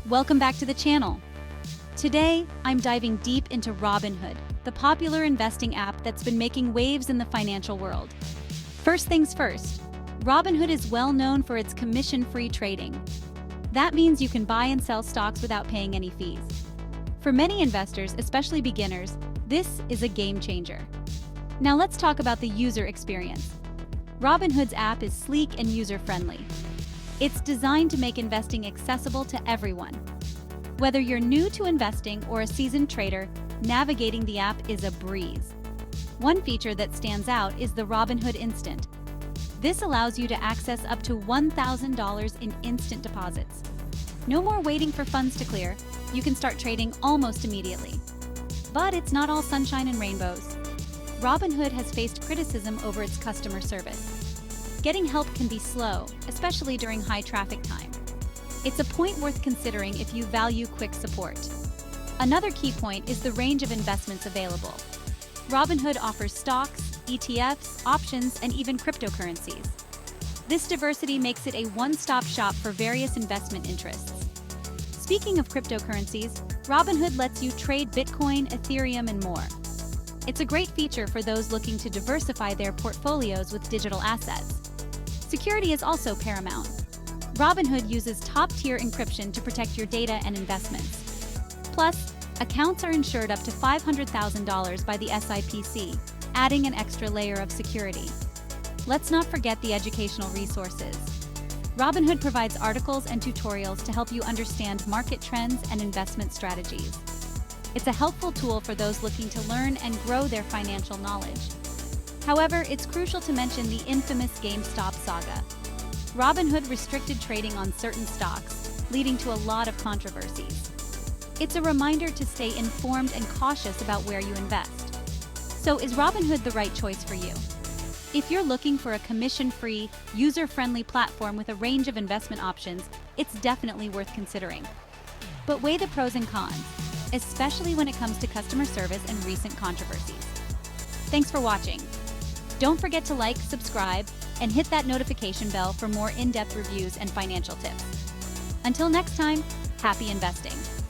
Welcome back to the channel. Today, I'm diving deep into Robinhood, the popular investing app that's been making waves in the financial world. First things first, Robinhood is well known for its commission-free trading. That means you can buy and sell stocks without paying any fees. For many investors, especially beginners, this is a game changer. Now let's talk about the user experience. Robinhood's app is sleek and user-friendly. It's designed to make investing accessible to everyone. Whether you're new to investing or a seasoned trader, navigating the app is a breeze. One feature that stands out is the Robinhood Instant. This allows you to access up to $1,000 in instant deposits. No more waiting for funds to clear. You can start trading almost immediately. But it's not all sunshine and rainbows. Robinhood has faced criticism over its customer service. Getting help can be slow, especially during high traffic time. It's a point worth considering if you value quick support. Another key point is the range of investments available. Robinhood offers stocks, ETFs, options, and even cryptocurrencies. This diversity makes it a one-stop shop for various investment interests. Speaking of cryptocurrencies, Robinhood lets you trade Bitcoin, Ethereum, and more. It's a great feature for those looking to diversify their portfolios with digital assets. Security is also paramount. Robinhood uses top-tier encryption to protect your data and investments. Plus, accounts are insured up to $500,000 by the SIPC, adding an extra layer of security. Let's not forget the educational resources. Robinhood provides articles and tutorials to help you understand market trends and investment strategies. It's a helpful tool for those looking to learn and grow their financial knowledge. However, it's crucial to mention the infamous GameStop saga. Robinhood restricted trading on certain stocks, leading to a lot of controversies. It's a reminder to stay informed and cautious about where you invest. So, is Robinhood the right choice for you? If you're looking for a commission-free, user-friendly platform with a range of investment options, it's definitely worth considering. But weigh the pros and cons, especially when it comes to customer service and recent controversies. Thanks for watching. Don't forget to like, subscribe, and hit that notification bell for more in-depth reviews and financial tips. Until next time, happy investing!